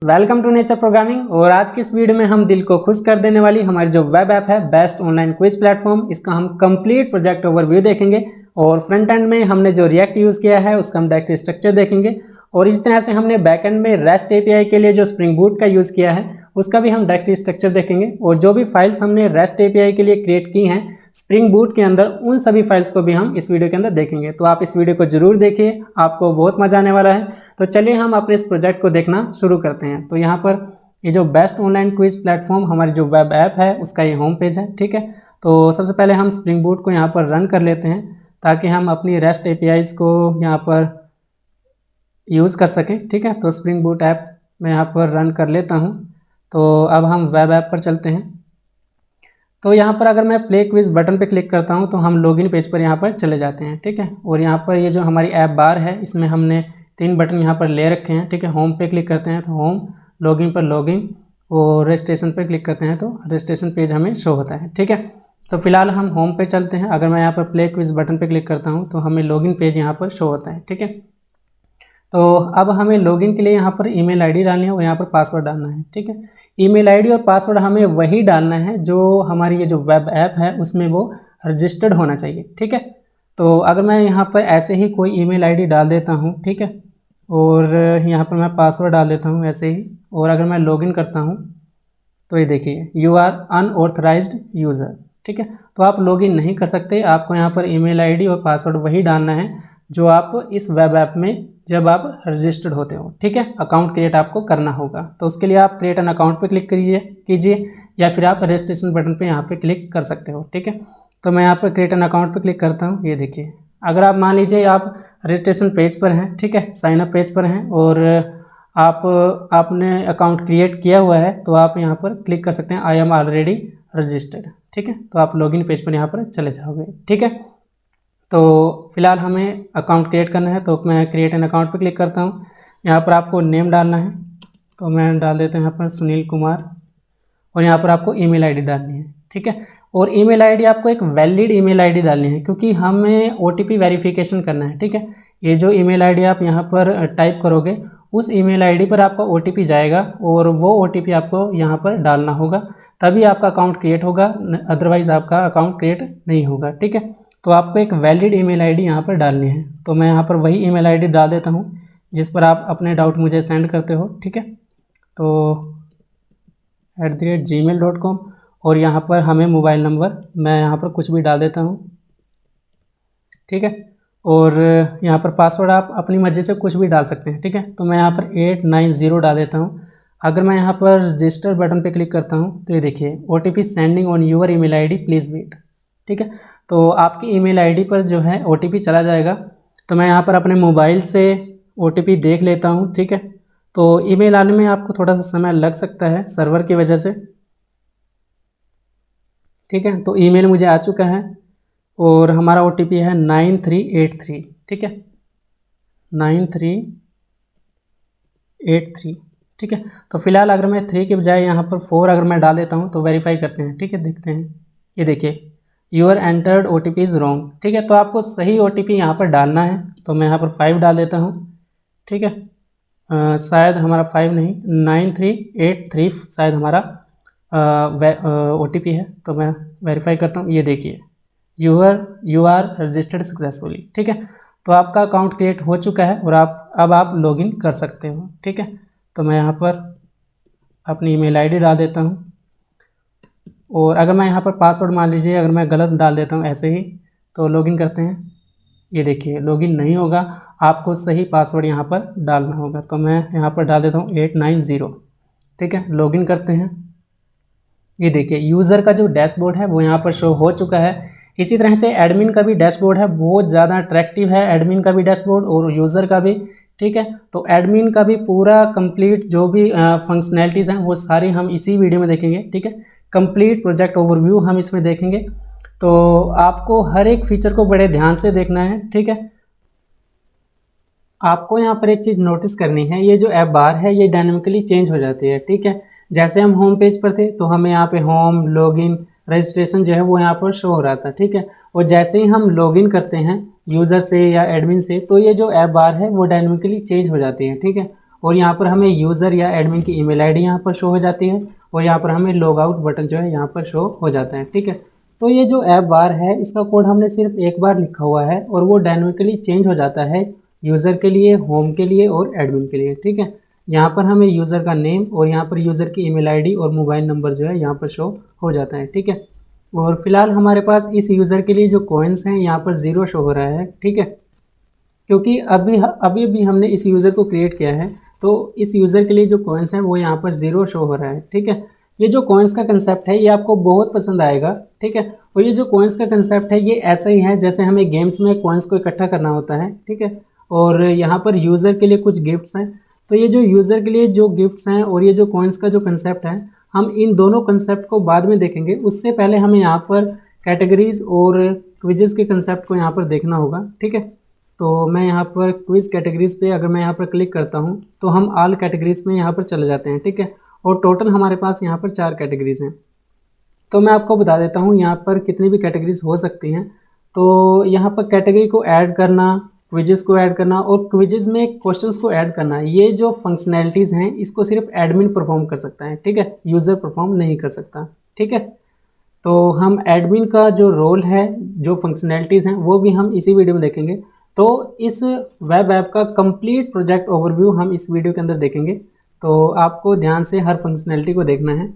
Welcome to nature programming. और आज की इस वीडियो में हम दिल को खुश कर देने वाली हमारी जो वेब ऐप है बेस्ट ऑनलाइन क्विज प्लेटफॉर्म, इसका हम कंप्लीट प्रोजेक्ट ओवरव्यू देखेंगे। और फ्रंट एंड में हमने जो रिएक्ट यूज़ किया है उसका हम डायरेक्ट स्ट्रक्चर देखेंगे। और इस तरह से हमने बैक एंड में रेस्ट एपीआई के लिए जो स्प्रिंग बूट का यूज़ किया है उसका भी हम डायरेक्ट स्ट्रक्चर देखेंगे। और जो भी फाइल्स हमने रेस्ट एपीआई के लिए क्रिएट की हैं स्प्रिंग बूट के अंदर, उन सभी फाइल्स को भी हम इस वीडियो के अंदर देखेंगे। तो आप इस वीडियो को जरूर देखिए, आपको बहुत मजा आने वाला है। तो चलिए हम अपने इस प्रोजेक्ट को देखना शुरू करते हैं। तो यहाँ पर ये जो बेस्ट ऑनलाइन क्विज प्लेटफॉर्म हमारी जो वेब ऐप है उसका ये होम पेज है, ठीक है। तो सबसे पहले हम स्प्रिंग बूट को यहाँ पर रन कर लेते हैं ताकि हम अपनी रेस्ट एपीआईज को यहाँ पर यूज़ कर सकें, ठीक है। तो स्प्रिंग बूट ऐप मैं यहाँ पर रन कर लेता हूँ। तो अब हम वेब ऐप पर चलते हैं। तो यहाँ पर अगर मैं प्ले क्विज बटन पे क्लिक करता हूँ तो हम लॉगिन पेज पर यहाँ पर चले जाते हैं, ठीक है। और यहाँ पर ये जो हमारी ऐप बार है इसमें हमने 3 बटन यहाँ पर ले रखे हैं, ठीक है। होम पे क्लिक करते हैं तो होम, लॉगिन पर लॉगिन, और रजिस्ट्रेशन पर क्लिक करते हैं तो रजिस्ट्रेशन पेज हमें शो होता है, ठीक है। तो फिलहाल हम होम पे चलते हैं। अगर मैं यहाँ पर प्ले क्विज बटन पर क्लिक करता हूँ तो हमें लॉगिन पेज यहाँ पर शो होता है, ठीक है। तो अब हमें लॉगिन के लिए यहाँ पर ईमेल आईडी डालनी है और यहाँ पर पासवर्ड डालना है, ठीक है। ईमेल आईडी और पासवर्ड हमें वही डालना है जो हमारी ये जो वेब ऐप है उसमें वो रजिस्टर्ड होना चाहिए, ठीक है। तो अगर मैं यहाँ पर ऐसे ही कोई ईमेल आईडी डाल देता हूँ, ठीक है, और यहाँ पर मैं पासवर्ड डाल देता हूँ ऐसे ही, और अगर मैं लॉगिन करता हूँ तो ये देखिए यू आर अनऑथराइज्ड यूज़र, ठीक है। तो आप लॉगिन नहीं कर सकते, आपको यहाँ पर ईमेल आईडी और पासवर्ड वही डालना है जो आप इस वेब ऐप में जब आप रजिस्टर्ड होते हो, ठीक है। अकाउंट क्रिएट आपको करना होगा। तो उसके लिए आप क्रिएट एन अकाउंट पे क्लिक कीजिए या फिर आप रजिस्ट्रेशन बटन पे यहाँ पे क्लिक कर सकते हो, ठीक है। तो मैं यहाँ पर क्रिएट एन अकाउंट पे क्लिक करता हूँ। ये देखिए, अगर आप मान लीजिए आप रजिस्ट्रेशन पेज पर हैं, ठीक है, साइन अप पेज पर हैं और आपने अकाउंट क्रिएट किया हुआ है तो आप यहाँ पर क्लिक कर सकते हैं आई एम ऑलरेडी रजिस्टर्ड, ठीक है। तो आप लॉगिन पेज पर यहाँ पर चले जाओगे, ठीक है। तो फिलहाल हमें अकाउंट क्रिएट करना है तो मैं क्रिएट एन अकाउंट पर क्लिक करता हूँ। यहाँ पर आपको नेम डालना है तो मैं डाल देता हूँ यहाँ पर सुनील कुमार, और यहाँ पर आपको ईमेल आईडी डालनी है, ठीक है। और ईमेल आईडी आपको एक वैलिड ईमेल आईडी डालनी है क्योंकि हमें ओटीपी वेरिफिकेशन करना है, ठीक है। ये जो ईमेल आईडी आप यहाँ पर टाइप करोगे उस ईमेल आईडी पर आपका ओटीपी जाएगा और वो ओटीपी आपको यहाँ पर डालना होगा, तभी आपका अकाउंट क्रिएट होगा, अदरवाइज़ आपका अकाउंट क्रिएट नहीं होगा, ठीक है। तो आपको एक वैलिड ईमेल आईडी यहाँ पर डालनी है। तो मैं यहाँ पर वही ईमेल आईडी डाल देता हूँ जिस पर आप अपने डाउट मुझे सेंड करते हो, ठीक है। तो @gmail.com, और यहाँ पर हमें मोबाइल नंबर मैं यहाँ पर कुछ भी डाल देता हूँ, ठीक है। और यहाँ पर पासवर्ड आप अपनी मर्ज़ी से कुछ भी डाल सकते हैं, ठीक है। तो मैं यहाँ पर 890 डाल देता हूँ। अगर मैं यहाँ पर रजिस्टर बटन पे क्लिक करता हूँ तो ये देखिए OTP sending on your email ID please wait, ठीक है। तो आपकी ईमेल आईडी पर जो है OTP चला जाएगा। तो मैं यहाँ पर अपने मोबाइल से OTP देख लेता हूँ, ठीक है। तो ईमेल आने में आपको थोड़ा सा समय लग सकता है सर्वर की वजह से, ठीक है। तो ईमेल मुझे आ चुका है और हमारा OTP है 9383, ठीक है, 9383, ठीक है। तो फिलहाल अगर मैं 3 के बजाय यहाँ पर 4 अगर मैं डाल देता हूँ तो वेरीफाई करते हैं, ठीक है, देखते हैं। ये देखिए your entered OTP is wrong, ठीक है। तो आपको सही OTP यहाँ पर डालना है। तो मैं यहाँ पर 5 डाल देता हूँ, ठीक है। शायद हमारा 5 नहीं 9383 शायद हमारा OTP है। तो मैं वेरीफाई करता हूँ। ये देखिए यू आर रजिस्टर्ड सक्सेसफुली, ठीक है। तो आपका अकाउंट क्रिएट हो चुका है और अब आप लॉगिन कर सकते हो, ठीक है। तो मैं यहाँ पर अपनी ईमेल आईडी डाल देता हूँ और अगर मैं यहाँ पर पासवर्ड मान लीजिए अगर मैं गलत डाल देता हूँ ऐसे ही तो लॉगिन करते हैं। ये देखिए लॉगिन नहीं होगा, आपको सही पासवर्ड यहाँ पर डालना होगा। तो मैं यहाँ पर डाल देता हूँ 890, ठीक है। लॉगिन करते हैं। ये देखिए यूज़र का जो डैशबोर्ड है वो यहाँ पर शो हो चुका है। इसी तरह से एडमिन का भी डैशबोर्ड है, बहुत ज़्यादा अट्रैक्टिव है एडमिन का भी डैशबोर्ड और यूज़र का भी, ठीक है। तो एडमिन का भी पूरा कंप्लीट जो भी फंक्शनैलिटीज़ हैं वो सारी हम इसी वीडियो में देखेंगे, ठीक है। कंप्लीट प्रोजेक्ट ओवरव्यू हम इसमें देखेंगे। तो आपको हर एक फीचर को बड़े ध्यान से देखना है, ठीक है। आपको यहाँ पर एक चीज़ नोटिस करनी है, ये जो ऐप बार है ये डायनामिकली चेंज हो जाती है, ठीक है। जैसे हम होम पेज पर थे तो हमें यहाँ पे होम, लॉगिन, रजिस्ट्रेशन जो है वो यहाँ पर शो हो रहा था, ठीक है। और जैसे ही हम लॉगिन करते हैं यूज़र से या एडमिन से तो ये जो ऐप बार है वो डायनामिकली चेंज हो जाती है, ठीक है। और यहाँ पर हमें यूज़र या एडमिन की ईमेल आईडी यहाँ पर शो हो जाती है और यहाँ पर हमें लॉग आउट बटन जो है यहाँ पर शो हो जाता है। ठीक है, तो ये जो ऐप बार है इसका कोड हमने सिर्फ एक बार लिखा हुआ है और वो डायनामिकली चेंज हो जाता है यूज़र के लिए, होम के लिए और एडमिन के लिए। ठीक है, यहाँ पर हमें यूज़र का नेम और यहाँ पर यूज़र की ईमेल आईडी और मोबाइल नंबर जो है यहाँ पर शो हो जाता है। ठीक है, और फिलहाल हमारे पास इस यूज़र के लिए जो कॉइन्स हैं यहाँ पर 0 शो हो रहा है। ठीक है, क्योंकि अभी भी हमने इस यूज़र को क्रिएट किया है, तो इस यूज़र के लिए जो कॉइन्स हैं वो यहाँ पर 0 शो हो रहा है। ठीक है, ये जो कॉइन्स का कंसेप्ट है ये आपको बहुत पसंद आएगा। ठीक है, और ये जो कॉइन्स का कंसेप्ट है ये ऐसा ही है जैसे हमें गेम्स में कॉइन्स को इकट्ठा करना होता है। ठीक है, और यहाँ पर यूज़र के लिए कुछ गिफ्ट्स हैं, तो ये जो यूज़र के लिए जो गिफ्ट्स हैं और ये जो कॉइन्स का जो कंसेप्ट है, हम इन दोनों कंसेप्ट को बाद में देखेंगे। उससे पहले हमें यहाँ पर कैटेगरीज और क्विजेज़ के कंसेप्ट को यहाँ पर देखना होगा। ठीक है, तो मैं यहाँ पर क्विज़ कैटेगरीज़ पे अगर मैं यहाँ पर क्लिक करता हूँ तो हम ऑल कैटेगरीज़ में यहाँ पर चले जाते हैं। ठीक है, और टोटल हमारे पास यहाँ पर 4 कैटेगरीज़ हैं। तो मैं आपको बता देता हूँ यहाँ पर कितनी भी कैटेगरीज़ हो सकती हैं। तो यहाँ पर कैटेगरी को ऐड करना, क्विजेज़ को ऐड करना और क्विजेज़ में क्वेश्चंस को ऐड करना, ये जो फंक्शनैलिटीज़ हैं इसको सिर्फ एडमिन परफॉर्म कर सकता है। ठीक है, यूज़र परफॉर्म नहीं कर सकता। ठीक है, तो हम एडमिन का जो रोल है, जो फंक्शनैलिटीज़ हैं वो भी हम इसी वीडियो में देखेंगे। तो इस वेब ऐप का कंप्लीट प्रोजेक्ट ओवरव्यू हम इस वीडियो के अंदर देखेंगे, तो आपको ध्यान से हर फंक्शनैलिटी को देखना है।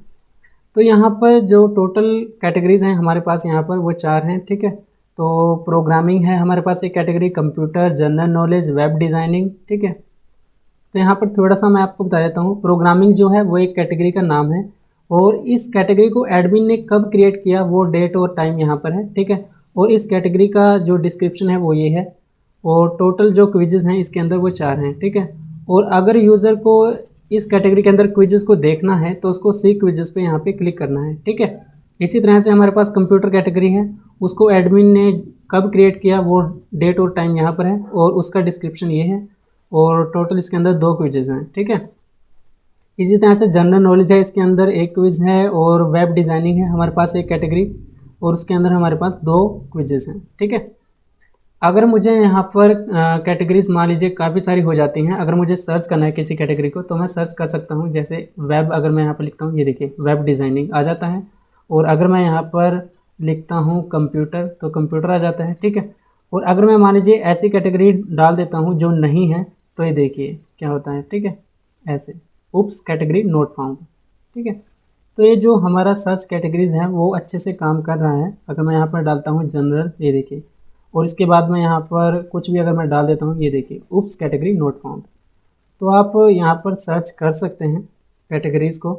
तो यहाँ पर जो टोटल कैटेगरीज़ हैं हमारे पास यहाँ पर वो 4 हैं। ठीक है, तो प्रोग्रामिंग है हमारे पास एक category, computer, general knowledge, web designing. ठीक है, तो यहाँ पर थोड़ा सा मैं आपको बता देता हूँ। प्रोग्रामिंग जो है वो एक कैटेगरी का नाम है और इस कैटेगरी को एडमिन ने कब क्रिएट किया वो डेट और टाइम यहाँ पर है। ठीक है, और इस कैटेगरी का जो डिस्क्रिप्शन है वो ये है और टोटल जो क्विजेज़ हैं इसके अंदर वो 4 हैं। ठीक है, और अगर यूज़र को इस कैटेगरी के अंदर क्विजेज़ को देखना है तो उसको सी क्विजेज़ पे यहाँ पे क्लिक करना है। ठीक है, इसी तरह से हमारे पास कंप्यूटर कैटेगरी है, उसको एडमिन ने कब क्रिएट किया वो डेट और टाइम यहाँ पर है और उसका डिस्क्रिप्शन ये है और टोटल इसके अंदर 2 क्विजेज़ हैं। ठीक है, इसी तरह से जनरल नॉलेज है, इसके अंदर एक क्विज़ है और वेब डिज़ाइनिंग है हमारे पास एक कैटेगरी और उसके अंदर हमारे पास 2 क्विजेज़ हैं। ठीक है, अगर मुझे यहाँ पर कैटेगरीज मान लीजिए काफ़ी सारी हो जाती हैं, अगर मुझे सर्च करना है किसी कैटेगरी को तो मैं सर्च कर सकता हूँ। जैसे वेब, अगर मैं यहाँ पर लिखता हूँ, ये देखिए वेब डिज़ाइनिंग आ जाता है। और अगर मैं यहाँ पर लिखता हूँ कंप्यूटर तो कंप्यूटर आ जाता है। ठीक है, और अगर मैं मान लीजिए ऐसी कैटेगरी डाल देता हूँ जो नहीं है तो ये देखिए क्या होता है। ठीक है, ऐसे उप्स कैटेगरी नोट फाउंड। ठीक है, तो ये जो हमारा सर्च कैटेगरीज है वो अच्छे से काम कर रहा है। अगर मैं यहाँ पर डालता हूँ जनरल, ये देखिए, और इसके बाद मैं यहाँ पर कुछ भी अगर मैं डाल देता हूँ, ये देखिए उप्स कैटेगरी नोट फाउंड। तो आप यहाँ पर सर्च कर सकते हैं कैटेगरीज़ को।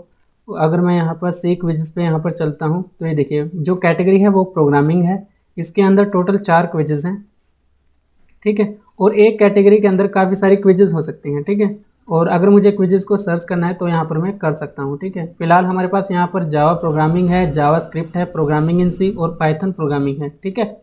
अगर मैं यहाँ पर सी क्विजेस पे यहाँ पर चलता हूँ तो ये देखिए जो कैटेगरी है वो प्रोग्रामिंग है, इसके अंदर टोटल 4 क्विजेस हैं। ठीक है, और एक कैटेगरी के अंदर काफ़ी सारी क्विजेस हो सकती हैं। ठीक है, और अगर मुझे क्विजेस को सर्च करना है तो यहाँ पर मैं कर सकता हूँ। ठीक है, फिलहाल हमारे पास यहाँ पर जावा प्रोग्रामिंग है, जावा स्क्रिप्ट है, प्रोग्रामिंग इन सी और पाइथन प्रोग्रामिंग है। ठीक है,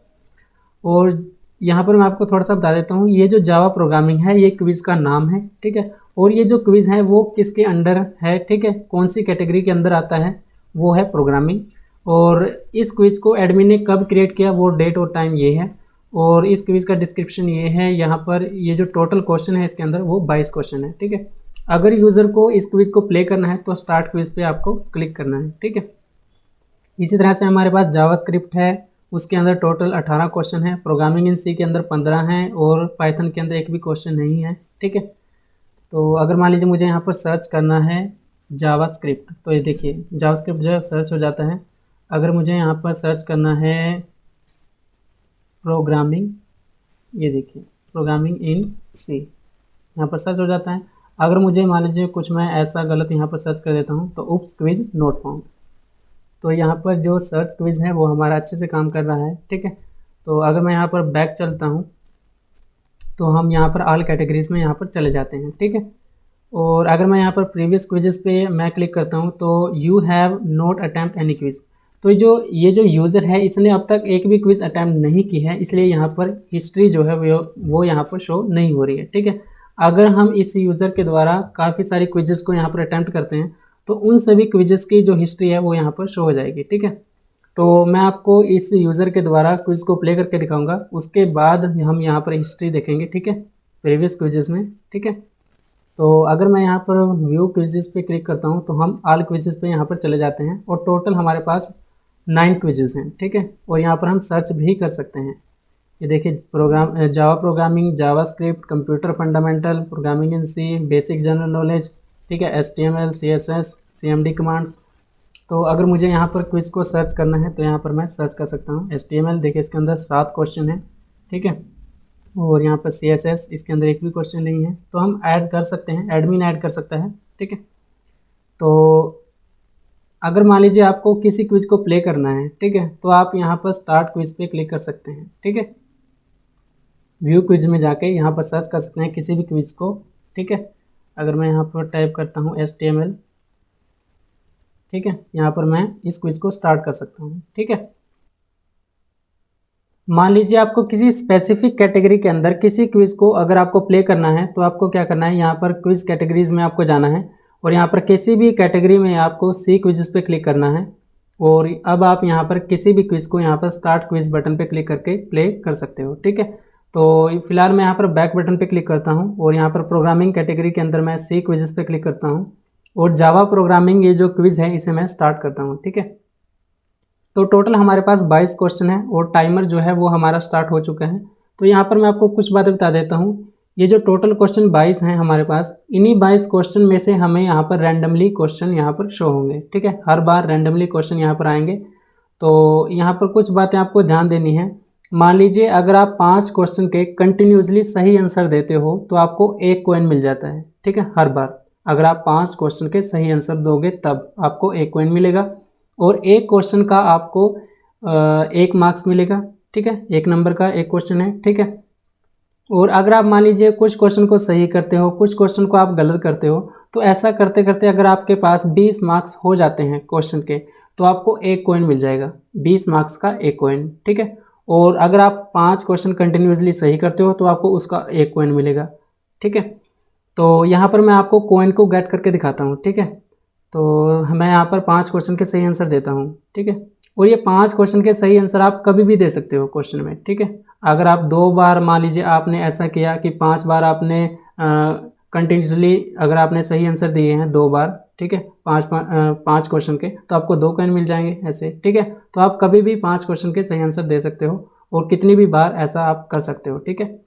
और यहाँ पर मैं आपको थोड़ा सा बता देता हूँ, ये जो जावा प्रोग्रामिंग है ये क्विज़ का नाम है। ठीक है, और ये जो क्विज़ है वो किसके अंडर है, ठीक है, कौन सी कैटेगरी के अंदर आता है, वो है प्रोग्रामिंग। और इस क्विज़ को एडमिन ने कब क्रिएट किया वो डेट और टाइम ये है और इस क्विज़ का डिस्क्रिप्शन ये है। यहाँ पर ये जो टोटल क्वेश्चन है इसके अंदर वो 22 क्वेश्चन है। ठीक है, अगर यूज़र को इस क्विज़ को प्ले करना है तो स्टार्ट क्विज़ पे आपको क्लिक करना है। ठीक है, इसी तरह से हमारे पास जावा स्क्रिप्ट है, उसके अंदर टोटल 18 क्वेश्चन है, प्रोग्रामिंग इन सी के अंदर 15 हैं और पाइथन के अंदर एक भी क्वेश्चन नहीं है। ठीक है, तो अगर मान लीजिए मुझे यहाँ पर सर्च करना है जावा स्क्रिप्ट तो ये देखिए जावा स्क्रिप्ट जो है सर्च हो जाता है। अगर मुझे यहाँ पर सर्च करना है प्रोग्रामिंग, ये देखिए प्रोग्रामिंग इन सी, यहाँ पर सर्च हो जाता है। अगर मुझे मान लीजिए कुछ मैं ऐसा गलत यहाँ पर सर्च कर देता हूँ तो उप्स क्विज नोट फाउंड, तो यहाँ पर जो सर्च क्विज़ है वो हमारा अच्छे से काम कर रहा है। ठीक है, तो अगर मैं यहाँ पर बैक चलता हूँ तो हम यहाँ पर ऑल कैटेगरीज़ में यहाँ पर चले जाते हैं। ठीक है, और अगर मैं यहाँ पर प्रीवियस क्विजेस पे मैं क्लिक करता हूँ तो you have not attempt any quiz, तो ये जो यूज़र है इसने अब तक एक भी क्विज़ अटैम्प्ट नहीं की है, इसलिए यहाँ पर हिस्ट्री जो है वो यहाँ पर शो नहीं हो रही है। ठीक है, अगर हम इस यूज़र के द्वारा काफ़ी सारी क्विजेस को यहाँ पर अटैम्प्ट करते हैं तो उन सभी क्विजेस की जो हिस्ट्री है वो यहाँ पर शो हो जाएगी। ठीक है, तो मैं आपको इस यूज़र के द्वारा क्विज़ को प्ले करके दिखाऊंगा, उसके बाद हम यहाँ पर हिस्ट्री देखेंगे। ठीक है, प्रीवियस क्विजेस में। ठीक है, तो अगर मैं यहाँ पर व्यू क्विजेस पे क्लिक करता हूँ तो हम ऑल क्विजेस पे यहाँ पर चले जाते हैं और टोटल हमारे पास 9 क्विजेस हैं, ठीक है। और यहाँ पर हम सर्च भी कर सकते हैं। ये देखिए, Java programming, JavaScript, computer fundamental, programming in C, basic general knowledge, ठीक है, HTML, CSS, CMD कमांड्स। तो अगर मुझे यहाँ पर क्विज को सर्च करना है तो यहाँ पर मैं सर्च कर सकता हूँ। HTML देखिए, इसके अंदर 7 क्वेश्चन है, ठीक है। और यहाँ पर CSS, इसके अंदर एक भी क्वेश्चन नहीं है। तो हम ऐड कर सकते हैं, एडमिन ऐड कर सकता है, ठीक है। तो अगर मान लीजिए आपको किसी क्विज को प्ले करना है, ठीक है, तो आप यहाँ पर स्टार्ट क्विज पे क्लिक कर सकते हैं, ठीक है। व्यू क्विज में जाके यहाँ पर सर्च कर सकते हैं किसी भी क्विज को, ठीक है। अगर मैं यहाँ पर टाइप करता हूँ HTML, ठीक है, यहाँ पर मैं इस क्विज को स्टार्ट कर सकता हूँ, ठीक है। मान लीजिए आपको किसी स्पेसिफिक कैटेगरी के अंदर किसी क्विज को अगर आपको प्ले करना है तो आपको क्या करना है, यहाँ पर क्विज कैटेगरीज में आपको जाना है और यहाँ पर किसी भी कैटेगरी में आपको सी क्विजेस पे क्लिक करना है। और अब आप यहाँ पर किसी भी क्विज को यहाँ पर स्टार्ट क्विज बटन पे क्लिक करके प्ले कर सकते हो, ठीक है। तो फिलहाल मैं यहाँ पर बैक बटन पे क्लिक करता हूँ और यहाँ पर प्रोग्रामिंग कैटेगरी के अंदर मैं सी क्विजेस पे क्लिक करता हूँ और जावा प्रोग्रामिंग ये जो क्विज है इसे मैं स्टार्ट करता हूँ, ठीक है। तो टोटल हमारे पास 22 क्वेश्चन है और टाइमर जो है वो हमारा स्टार्ट हो चुका है। तो यहाँ पर मैं आपको कुछ बातें बता देता हूँ। ये जो टोटल क्वेश्चन 22 हैं हमारे पास, इन्हीं 22 क्वेश्चन में से हमें यहाँ पर रैंडमली क्वेश्चन यहाँ पर शो होंगे, ठीक है। हर बार रैंडमली क्वेश्चन यहाँ पर आएंगे। तो यहाँ पर कुछ बातें आपको ध्यान देनी है। मान लीजिए अगर आप 5 क्वेश्चन के कंटिन्यूसली सही आंसर देते हो तो आपको 1 कॉइन मिल जाता है, ठीक है। हर बार अगर आप 5 क्वेश्चन के सही आंसर दोगे तब आपको 1 कॉइन मिलेगा और एक क्वेश्चन का आपको 1 मार्क्स मिलेगा, ठीक है। 1 नंबर का 1 क्वेश्चन है, ठीक है। और अगर आप मान लीजिए कुछ क्वेश्चन को सही करते हो, कुछ क्वेश्चन को आप गलत करते हो, तो ऐसा करते करते अगर आपके पास 20 मार्क्स हो जाते हैं क्वेश्चन के तो आपको 1 कॉइन मिल जाएगा, 20 मार्क्स का 1 कॉइन, ठीक है। और अगर आप 5 क्वेश्चन कंटिन्यूसली सही करते हो तो आपको उसका 1 कॉइन मिलेगा, ठीक है। तो यहाँ पर मैं आपको कॉइन को गेट करके दिखाता हूँ, ठीक है। तो मैं यहाँ पर 5 क्वेश्चन के सही आंसर देता हूँ, ठीक है। और ये 5 क्वेश्चन के सही आंसर आप कभी भी दे सकते हो क्वेश्चन में, ठीक है। अगर आप 2 बार मान लीजिए आपने ऐसा किया कि 5 बार आपने कंटिन्यूसली अगर आपने सही आंसर दिए हैं 2 बार, ठीक है, 5 क्वेश्चन के, तो आपको 2 कॉइन मिल जाएंगे ऐसे, ठीक है। तो आप कभी भी 5 क्वेश्चन के सही आंसर दे सकते हो और कितनी भी बार ऐसा आप कर सकते हो, ठीक है।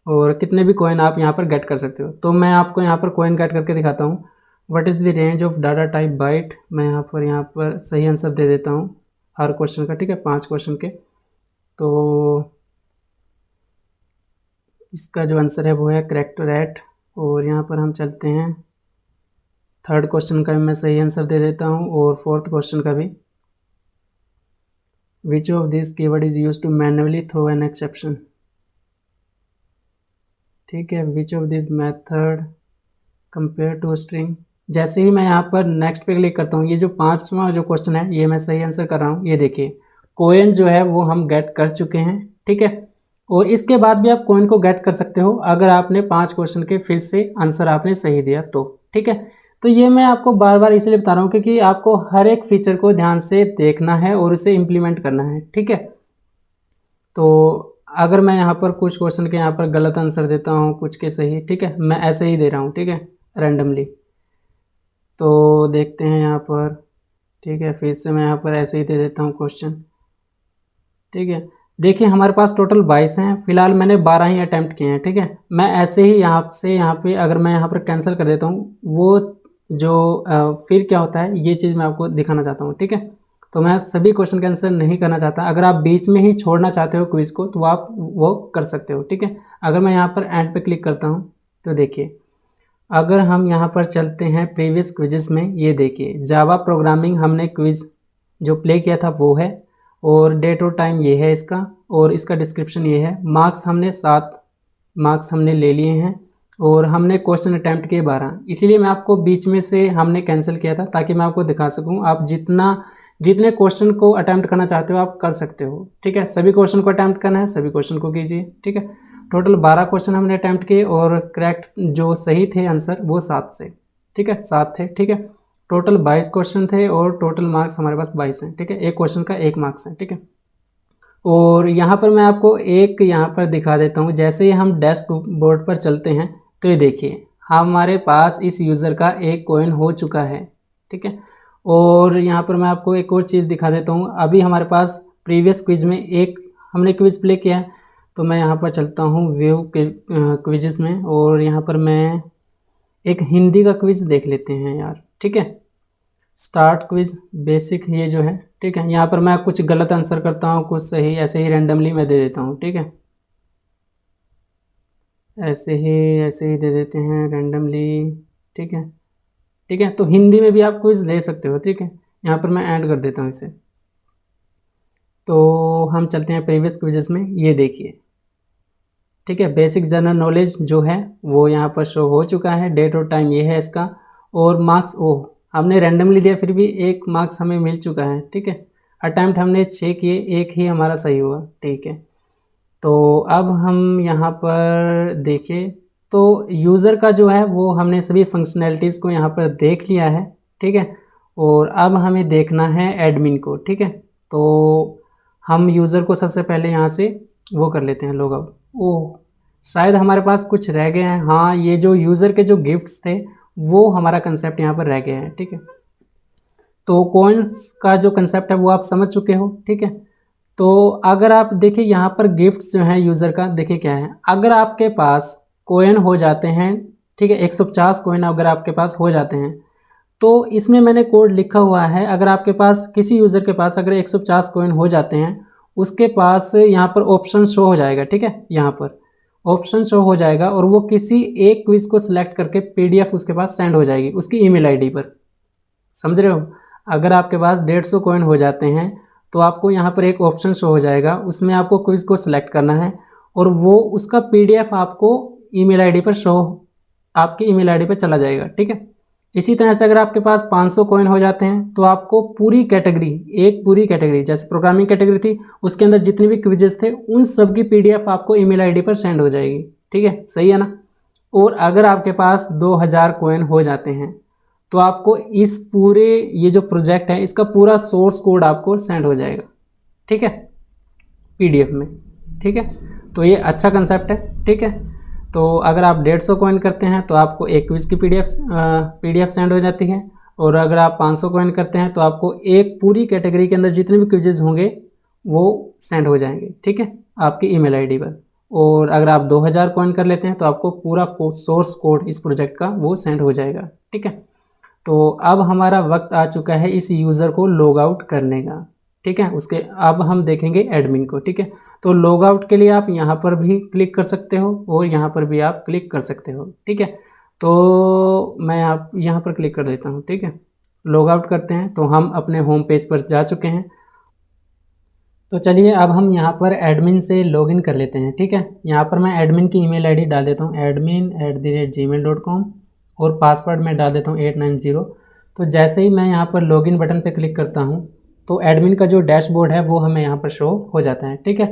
और कितने भी कॉइन आप यहाँ पर गेट कर सकते हो। तो मैं आपको यहाँ पर कॉइन गेट करके दिखाता हूँ। What is the range of data type byte. मैं यहाँ पर सही आंसर दे देता हूँ हर क्वेश्चन का, ठीक है, 5 क्वेश्चन के। तो इसका जो आंसर है वो है करेक्ट रेट। और यहाँ पर हम चलते हैं, 3rd क्वेश्चन का भी मैं सही आंसर दे देता हूँ और 4th क्वेश्चन का भी। Which of this keyword is use to manually throw an exception, ठीक है। Which of this method compare to string. जैसे ही मैं यहाँ पर नेक्स्ट पे क्लिक करता हूँ, ये जो 5वां जो क्वेश्चन है ये मैं सही आंसर कर रहा हूँ। ये देखिए, कॉइन जो है वो हम गेट कर चुके हैं, ठीक है। और इसके बाद भी आप कॉइन को गेट कर सकते हो अगर आपने 5 क्वेश्चन के फिर से आंसर आपने सही दिया तो, ठीक है। तो ये मैं आपको बार बार इसलिए बता रहा हूँ क्योंकि आपको हर एक फीचर को ध्यान से देखना है और उसे इम्प्लीमेंट करना है, ठीक है। तो अगर मैं यहाँ पर कुछ क्वेश्चन के यहाँ पर गलत आंसर देता हूँ, कुछ के सही, ठीक है, मैं ऐसे ही दे रहा हूँ, ठीक है, रैंडमली। तो देखते हैं यहाँ पर, ठीक है, फिर से मैं यहाँ पर ऐसे ही दे देता हूँ क्वेश्चन, ठीक है। देखिए हमारे पास टोटल 22 हैं, फिलहाल मैंने 12 ही अटैम्प्ट किए हैं, ठीक है। मैं ऐसे ही यहाँ से यहाँ पे अगर मैं यहाँ पर कैंसिल कर देता हूँ, वो जो फिर क्या होता है ये चीज़ मैं आपको दिखाना चाहता हूँ, ठीक है। तो मैं सभी क्वेश्चन का आंसर नहीं करना चाहता। अगर आप बीच में ही छोड़ना चाहते हो क्विज को तो आप वो कर सकते हो, ठीक है। अगर मैं यहाँ पर एंड पे क्लिक करता हूँ तो देखिए, अगर हम यहाँ पर चलते हैं प्रीवियस क्विजेस में, ये देखिए जावा प्रोग्रामिंग हमने क्विज जो प्ले किया था वो है और डेट और टाइम ये है इसका और इसका डिस्क्रिप्शन ये है। मार्क्स हमने 7 मार्क्स हमने ले लिए हैं और हमने क्वेश्चन अटैम्प्ट किए 12। इसीलिए मैं आपको बीच में से हमने कैंसिल किया था ताकि मैं आपको दिखा सकूं आप जितने क्वेश्चन को अटैम्प्ट करना चाहते हो आप कर सकते हो, ठीक है। सभी क्वेश्चन को अटैम्प्ट करना है, सभी क्वेश्चन को कीजिए, ठीक है। टोटल 12 क्वेश्चन हमने अटैम्प्ट किए और करेक्ट जो सही थे आंसर वो 7 से, ठीक है, 7 थे, ठीक है। टोटल 22 क्वेश्चन थे और टोटल मार्क्स हमारे पास 22 हैं, ठीक है। एक क्वेश्चन का 1 मार्क्स है, ठीक है। और यहाँ पर मैं आपको एक यहाँ पर दिखा देता हूँ। जैसे ही हम डैशबोर्ड पर चलते हैं तो ये देखिए हमारे पास इस यूज़र का एक कॉइन हो चुका है, ठीक है। और यहाँ पर मैं आपको एक और चीज़ दिखा देता हूँ। अभी हमारे पास प्रीवियस क्विज़ में एक हमने क्विज़ प्ले किया है, तो मैं यहाँ पर चलता हूँ व्यू के क्विज़ेस में, और यहाँ पर मैं एक हिंदी का क्विज़ देख लेते हैं यार, ठीक है। स्टार्ट क्विज़ बेसिक ये जो है, ठीक है। यहाँ पर मैं कुछ गलत आंसर करता हूँ, कुछ सही, ऐसे ही रैंडमली मैं दे देता हूँ, ठीक है। ऐसे ही दे देते हैं रैंडमली, ठीक है, ठीक है। तो हिंदी में भी आप क्विज़ ले सकते हो, ठीक है। यहाँ पर मैं ऐड कर देता हूँ इसे। तो हम चलते हैं प्रीवियस क्विज़ेस में, ये देखिए, ठीक है। बेसिक जनरल नॉलेज जो है वो यहाँ पर शो हो चुका है, डेट और टाइम ये है इसका, और मार्क्स हमने रैंडमली दिया फिर भी 1 मार्क्स हमें मिल चुका है, ठीक है। अटैम्प्ट हमने 6 किए, 1 ही हमारा सही हुआ, ठीक है। तो अब हम यहाँ पर देखिए, तो यूज़र का जो है वो हमने सभी फंक्शनैलिटीज़ को यहाँ पर देख लिया है, ठीक है। और अब हमें देखना है एडमिन को, ठीक है। तो हम यूज़र को सबसे पहले यहाँ से वो कर लेते हैं लॉग आउट। शायद हमारे पास कुछ रह गए हैं, हाँ, ये जो यूज़र के जो गिफ्ट्स थे वो हमारा कंसेप्ट यहाँ पर रह गया है, ठीक है। तो कॉइन्स का जो कंसेप्ट है वो आप समझ चुके हो, ठीक है। तो अगर आप देखिए यहाँ पर गिफ्ट्स जो हैं यूज़र का, देखिए क्या है, अगर आपके पास कॉइन हो जाते हैं, ठीक है, 150 कॉइन अगर आपके पास हो जाते हैं, तो इसमें मैंने कोड लिखा हुआ है, अगर आपके पास किसी यूज़र के पास अगर 150 कॉइन हो जाते हैं, उसके पास यहाँ पर ऑप्शन शो हो जाएगा, ठीक है। यहाँ पर ऑप्शन शो हो जाएगा और वो किसी एक क्विज़ को सिलेक्ट करके PDF उसके पास सेंड हो जाएगी उसकी ईमेल आईडी पर, समझ रहे हो। अगर आपके पास 150 कॉइन हो जाते हैं तो आपको यहाँ पर एक ऑप्शन शो हो जाएगा, उसमें आपको क्विज़ को सिलेक्ट करना है और वो उसका PDF आपको ईमेल आईडी पर शो, आपकी ईमेल आईडी पर चला जाएगा, ठीक है। इसी तरह से अगर आपके पास 500 कॉइन हो जाते हैं तो आपको पूरी कैटेगरी, एक पूरी कैटेगरी जैसे प्रोग्रामिंग कैटेगरी थी उसके अंदर जितने भी क्विजेस थे उन सब की PDF आपको ईमेल आईडी पर सेंड हो जाएगी, ठीक है, सही है ना। और अगर आपके पास 2000 कॉइन हो जाते हैं तो आपको इस पूरे ये जो प्रोजेक्ट है इसका पूरा सोर्स कोड आपको सेंड हो जाएगा, ठीक है, PDF में, ठीक है। तो ये अच्छा कंसेप्ट है, ठीक है। तो अगर आप 150 कॉइन करते हैं तो आपको एक क्विज़ की PDF सेंड हो जाती है, और अगर आप 500 कॉइन करते हैं तो आपको एक पूरी कैटेगरी के अंदर जितने भी क्विजेज होंगे वो सेंड हो जाएंगे, ठीक है, आपकी ईमेल आईडी पर। और अगर आप 2000 कॉइन कर लेते हैं तो आपको पूरा सोर्स कोड इस प्रोजेक्ट का वो सेंड हो जाएगा, ठीक है। तो अब हमारा वक्त आ चुका है इस यूज़र को लॉग आउट करने का, ठीक है। उसके अब हम देखेंगे एडमिन को, ठीक है। तो लॉग आउट के लिए आप यहाँ पर भी क्लिक कर सकते हो और यहाँ पर भी आप क्लिक कर सकते हो, ठीक है। तो मैं आप यहाँ पर क्लिक कर देता हूँ, ठीक है। लॉग आउट करते हैं तो हम अपने होम पेज पर जा चुके हैं। तो चलिए अब हम यहाँ पर एडमिन से लॉगिन कर लेते हैं, ठीक है। यहाँ पर मैं एडमिन की ईमेल आईडी डाल देता हूँ admin@gmail.com और पासवर्ड मैं डाल देता हूँ 890। तो जैसे ही मैं यहाँ पर लॉगिन बटन पर क्लिक करता हूँ तो एडमिन का जो डैशबोर्ड है वो हमें यहाँ पर शो हो जाता है, ठीक है।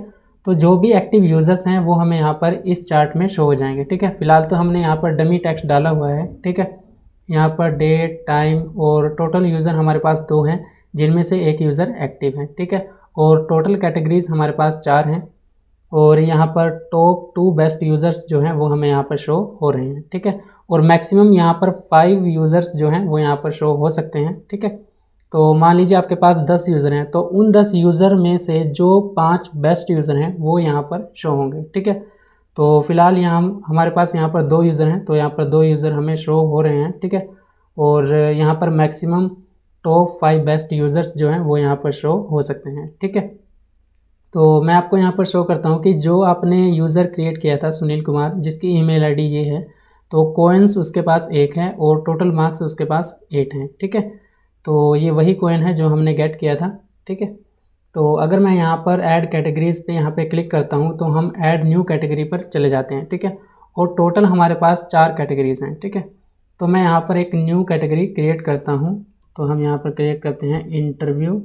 तो जो भी एक्टिव यूज़र्स हैं वो हमें यहाँ पर इस चार्ट में शो हो जाएंगे, ठीक है। फिलहाल तो हमने यहाँ पर डमी टेक्स्ट डाला हुआ है, ठीक है। यहाँ पर डेट, टाइम और टोटल यूज़र हमारे पास 2 हैं जिनमें से एक यूज़र एक्टिव है, ठीक है। और टोटल कैटेगरीज हमारे पास 4 हैं, और यहाँ पर टॉप 2 बेस्ट यूज़र्स जो हैं वो हमें यहाँ पर शो हो रहे हैं, ठीक है। और मैक्सिमम यहाँ पर 5 यूज़र्स जो हैं वो यहाँ पर शो हो सकते हैं, ठीक है। तो मान लीजिए आपके पास 10 यूज़र हैं तो उन 10 यूज़र में से जो 5 बेस्ट यूज़र हैं वो यहाँ पर शो होंगे, ठीक है। तो फिलहाल यहाँ हमारे पास यहाँ पर 2 यूज़र हैं तो यहाँ पर 2 यूज़र हमें शो हो रहे हैं, ठीक है। और यहाँ पर मैक्सिमम टॉप 5 बेस्ट यूज़र्स जो हैं वो यहाँ पर शो हो सकते हैं, ठीक है। तो मैं आपको यहाँ पर शो करता हूँ कि जो आपने यूज़र क्रिएट किया था सुनील कुमार, जिसकी ईमेल आईडी ये है, तो कॉइन्स उसके पास 1 है और टोटल मार्क्स उसके पास 8 हैं, ठीक है। तो ये वही कॉइन है जो हमने गेट किया था, ठीक है। तो अगर मैं यहाँ पर ऐड कैटेगरीज़ पे यहाँ पे क्लिक करता हूँ तो हम ऐड न्यू कैटेगरी पर चले जाते हैं, ठीक है। और टोटल हमारे पास 4 कैटेगरीज़ हैं, ठीक है। तो मैं यहाँ पर एक न्यू कैटेगरी क्रिएट करता हूँ। तो हम यहाँ पर क्रिएट करते हैं इंटरव्यू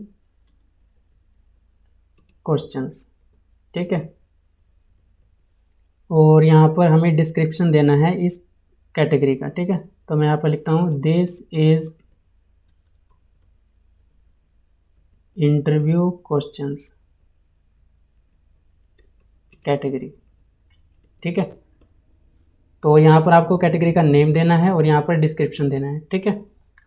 क्वेश्चंस, ठीक है। और यहाँ पर हमें डिस्क्रिप्शन देना है इस कैटेगरी का, ठीक है। तो मैं यहाँ पर लिखता हूँ this is interview questions category, ठीक है। तो यहाँ पर आपको कैटेगरी का नेम देना है और यहाँ पर डिस्क्रिप्शन देना है, ठीक है।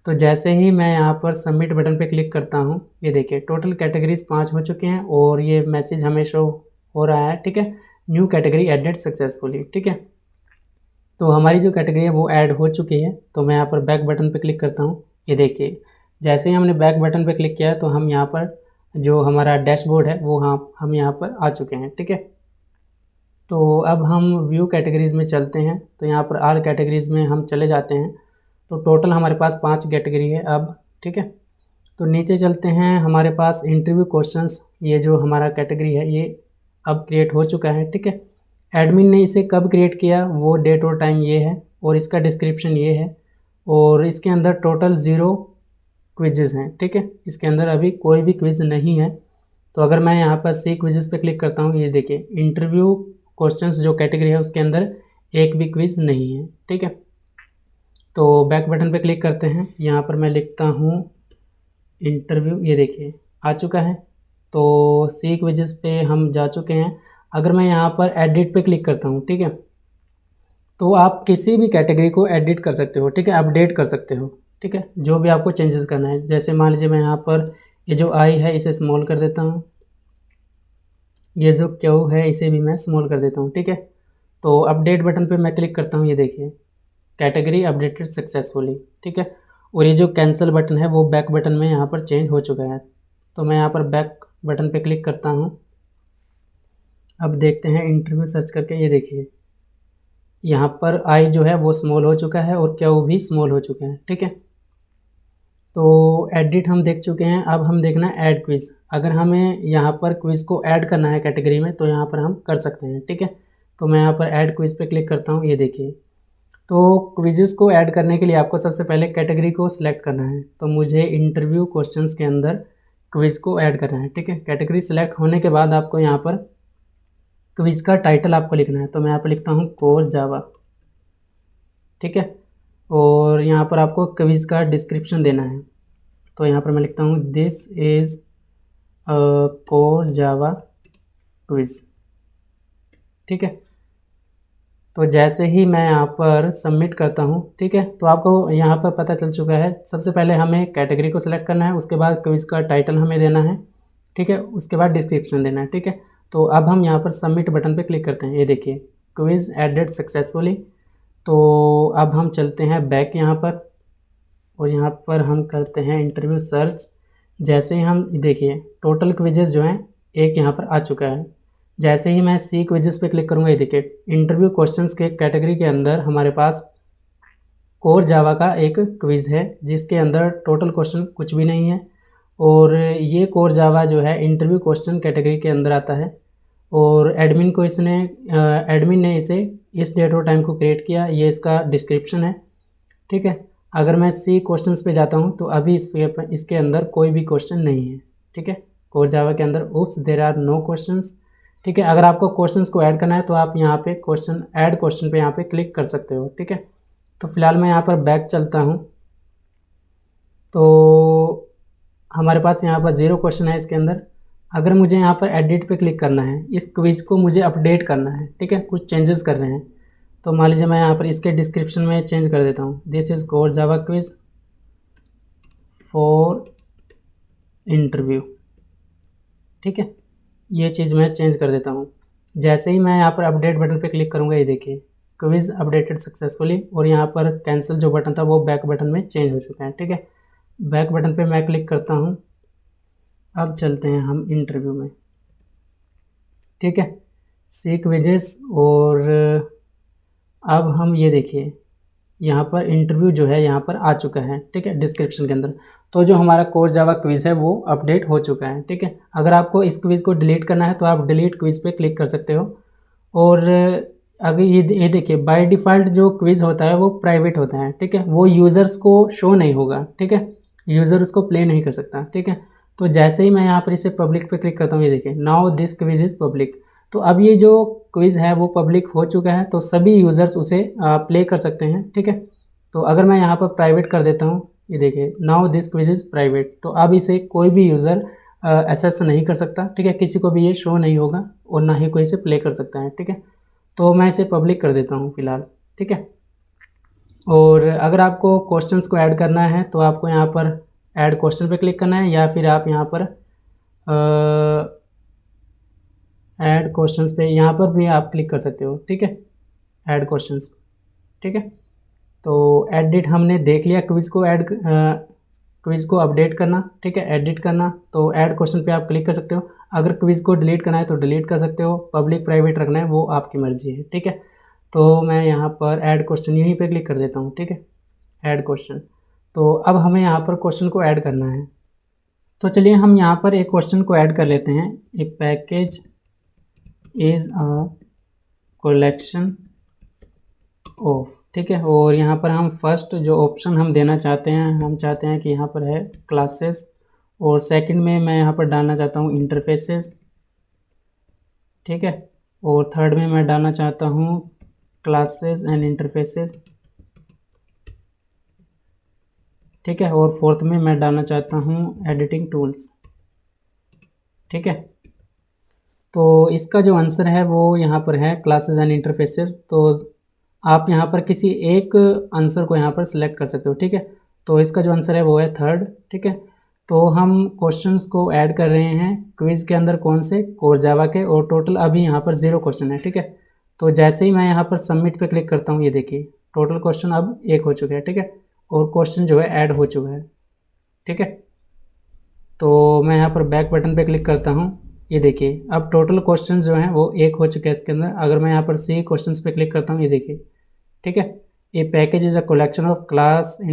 तो जैसे ही मैं यहाँ पर सबमिट बटन पे क्लिक करता हूँ, ये देखिए टोटल कैटेगरीज 5 हो चुके हैं और ये मैसेज हमें शो हो रहा है, ठीक है, न्यू कैटेगरी एडेड सक्सेसफुली, ठीक है। तो हमारी जो कैटेगरी है वो ऐड हो चुकी है। तो मैं यहाँ पर बैक बटन पे क्लिक करता हूँ, ये देखिए जैसे ही हमने बैक बटन पे क्लिक किया तो हम यहाँ पर जो हमारा डैशबोर्ड है वो हम यहाँ पर आ चुके हैं, ठीक है। तो अब हम व्यू कैटेगरीज़ में चलते हैं, तो यहाँ पर आल कैटेगरीज़ में हम चले जाते हैं। तो टोटल हमारे पास 5 कैटेगरी है अब, ठीक है। तो नीचे चलते हैं, हमारे पास इंटरव्यू क्वेश्चंस, ये जो हमारा कैटेगरी है ये अब क्रिएट हो चुका है, ठीक है। एडमिन ने इसे कब क्रिएट किया, वो डेट और टाइम ये है और इसका डिस्क्रिप्शन ये है और इसके अंदर टोटल 0 क्विजेज़ हैं, ठीक है। इसके अंदर अभी कोई भी क्विज़ नहीं है। तो अगर मैं यहाँ पर सी क्विजेज़ पे क्लिक करता हूँ, ये देखिए इंटरव्यू क्वेश्चंस जो कैटेगरी है उसके अंदर एक भी क्विज़ नहीं है, ठीक है। तो बैक बटन पे क्लिक करते हैं, यहाँ पर मैं लिखता हूँ इंटरव्यू, ये देखिए आ चुका है। तो सी क्विजेज़ पे हम जा चुके हैं। अगर मैं यहाँ पर एडिट पे क्लिक करता हूँ, ठीक है, तो आप किसी भी कैटेगरी को एडिट कर सकते हो, ठीक है, अपडेट कर सकते हो, ठीक है, जो भी आपको चेंजेस करना है। जैसे मान लीजिए मैं यहाँ पर ये जो आई है इसे स्मॉल कर देता हूँ, ये जो क्यू है इसे भी मैं स्मॉल कर देता हूँ, ठीक है। तो अपडेट बटन पे मैं क्लिक करता हूँ, ये देखिए कैटेगरी अपडेटेड सक्सेसफुली, ठीक है। और ये जो कैंसिल बटन है वो बैक बटन में यहाँ पर चेंज हो चुका है। तो मैं यहाँ पर बैक बटन पे क्लिक करता हूँ। अब देखते हैं इंटरव्यू सर्च करके, ये देखिए यहाँ पर आई जो है वो स्मॉल हो चुका है और क्यू भी स्मॉल हो चुके हैं, ठीक है। तो एडिट हम देख चुके हैं, अब हम देखना है ऐड क्विज़। अगर हमें यहाँ पर क्विज़ को ऐड करना है कैटेगरी में तो यहाँ पर हम कर सकते हैं, ठीक है। तो मैं यहाँ पर ऐड क्विज़ पे क्लिक करता हूँ, ये देखिए। तो क्विज़ेस को ऐड करने के लिए आपको सबसे पहले कैटेगरी को सिलेक्ट करना है। तो मुझे इंटरव्यू क्वेश्चंस के अंदर क्विज़ को ऐड करना है, ठीक है। कैटेगरी सिलेक्ट होने के बाद आपको यहाँ पर क्विज़ का टाइटल आपको लिखना है। तो मैं यहाँ पर लिखता हूँ कोर जावा, ठीक है। और यहाँ पर आपको क्विज़ का डिस्क्रिप्शन देना है। तो यहाँ पर मैं लिखता हूँ this is core Java quiz, ठीक है। तो जैसे ही मैं यहाँ पर सबमिट करता हूँ, ठीक है, तो आपको यहाँ पर पता चल चुका है। सबसे पहले हमें कैटेगरी को सिलेक्ट करना है, उसके बाद क्विज़ का टाइटल हमें देना है, ठीक है, उसके बाद डिस्क्रिप्शन देना है, ठीक है। तो अब हम यहाँ पर सबमिट बटन पे क्लिक करते हैं, ये देखिए क्विज़ एडेड सक्सेसफुली। तो अब हम चलते हैं बैक यहाँ पर और यहाँ पर हम करते हैं इंटरव्यू सर्च। जैसे ही हम देखिए टोटल क्विजेस जो हैं एक यहाँ पर आ चुका है। जैसे ही मैं सी क्विजेस पे क्लिक करूँगा, ये देखिए इंटरव्यू क्वेश्चंस के कैटेगरी के अंदर हमारे पास कोर जावा का एक क्विज़ है जिसके अंदर टोटल क्वेश्चन कुछ भी नहीं है और ये कोर जावा जो है इंटरव्यू क्वेश्चन कैटेगरी के अंदर आता है और एडमिन ने इसे इस डेट और टाइम को क्रिएट किया, ये इसका डिस्क्रिप्शन है, ठीक है। अगर मैं सी क्वेश्चंस पे जाता हूँ तो अभी इसके अंदर कोई भी क्वेश्चन नहीं है, ठीक है। कोर जावा के अंदर उप्स देयर आर नो क्वेश्चंस, ठीक है। अगर आपको क्वेश्चंस को ऐड करना है तो आप यहाँ पे ऐड क्वेश्चन पे यहाँ पे क्लिक कर सकते हो, ठीक है। तो फिलहाल मैं यहाँ पर बैक चलता हूँ। तो हमारे पास यहाँ पर 0 क्वेश्चन है इसके अंदर। अगर मुझे यहाँ पर एडिट पे क्लिक करना है, इस क्विज़ को मुझे अपडेट करना है, ठीक है, कुछ चेंजेस कर रहे हैं। तो मान लीजिए मैं यहाँ पर इसके डिस्क्रिप्शन में चेंज कर देता हूँ, this is core Java quiz for interview, ठीक है, ये चीज़ मैं चेंज कर देता हूँ। जैसे ही मैं यहाँ पर अपडेट बटन पे क्लिक करूँगा, ये देखिए क्विज़ अपडेटेड सक्सेसफुली और यहाँ पर कैंसिल जो बटन था वो बैक बटन में चेंज हो चुका है, ठीक है। बैक बटन पे मैं क्लिक करता हूँ। अब चलते हैं हम इंटरव्यू में, ठीक है, सी क्विजेस। और अब हम ये देखिए यहाँ पर इंटरव्यू जो है यहाँ पर आ चुका है, ठीक है, डिस्क्रिप्शन के अंदर। तो जो हमारा कोर जावा क्विज़ है वो अपडेट हो चुका है, ठीक है। अगर आपको इस क्विज़ को डिलीट करना है तो आप डिलीट क्विज़ पे क्लिक कर सकते हो। और अगर ये देखिए बाय डिफ़ॉल्ट जो क्विज़ होता है वो प्राइवेट होता है, ठीक है, वो यूज़र्स को शो नहीं होगा, ठीक है, यूज़र उसको प्ले नहीं कर सकता, ठीक है। तो जैसे ही मैं यहाँ पर इसे पब्लिक पे क्लिक करता हूँ, ये देखिए now this quiz is public. तो अब ये जो क्विज़ है वो पब्लिक हो चुका है, तो सभी यूज़र्स उसे प्ले कर सकते हैं, ठीक है। तो अगर मैं यहाँ पर प्राइवेट कर देता हूँ, ये देखिए now this quiz is private, तो अब इसे कोई भी यूज़र एक्सेस नहीं कर सकता, ठीक है, किसी को भी ये शो नहीं होगा और ना ही कोई इसे प्ले कर सकता है, ठीक है। तो मैं इसे पब्लिक कर देता हूँ फ़िलहाल। ठीक है। और अगर आपको क्वेश्चंस को ऐड करना है तो आपको यहाँ पर ऐड क्वेश्चन पे क्लिक करना है, या फिर आप यहाँ पर ऐड क्वेश्चंस पे यहाँ पर भी आप क्लिक कर सकते हो। ठीक है, ऐड क्वेश्चंस। ठीक है, तो एडिट हमने देख लिया, क्विज़ को अपडेट करना। ठीक है, एडिट करना, तो ऐड क्वेश्चन पे आप क्लिक कर सकते हो। अगर क्विज़ को डिलीट करना है तो डिलीट कर सकते हो, पब्लिक प्राइवेट रखना है वो आपकी मर्जी है। ठीक है, तो मैं यहाँ पर ऐड क्वेश्चन यहीं पे क्लिक कर देता हूँ। ठीक है, ऐड क्वेश्चन। तो अब हमें यहाँ पर क्वेश्चन को ऐड करना है, तो चलिए हम यहाँ पर एक क्वेश्चन को ऐड कर लेते हैं। A package is a collection of. ठीक है, और यहाँ पर हम फर्स्ट जो ऑप्शन हम देना चाहते हैं, हम चाहते हैं कि यहाँ पर है क्लासेस, और सेकंड में मैं यहाँ पर डालना चाहता हूँ इंटरफेसेस। ठीक है, और थर्ड में मैं डालना चाहता हूँ क्लासेस एंड इंटरफेसेस। ठीक है, और फोर्थ में मैं डालना चाहता हूँ एडिटिंग टूल्स। ठीक है, तो इसका जो आंसर है वो यहाँ पर है क्लासेस एंड इंटरफेसेस। तो आप यहाँ पर किसी एक आंसर को यहाँ पर सिलेक्ट कर सकते हो। ठीक है, तो इसका जो आंसर है वो है थर्ड। ठीक है, तो हम क्वेश्चंस को ऐड कर रहे हैं क्विज़ के अंदर, कौन से, कोर जावा के, और टोटल अभी यहाँ पर 0 क्वेश्चन है। ठीक है, तो जैसे ही मैं यहाँ पर सबमिट पे क्लिक करता हूँ, ये देखिए टोटल क्वेश्चन अब 1 हो चुके हैं। ठीक है, और क्वेश्चन जो है ऐड हो चुका है। ठीक है, तो मैं यहाँ पर बैक बटन पे क्लिक करता हूँ, ये देखिए अब टोटल क्वेश्चन जो हैं वो 1 हो चुके हैं इसके अंदर। अगर मैं यहाँ पर सी क्वेश्चंस पे क्लिक करता हूँ, ये देखिए। ठीक है, ये package is a collection of classes and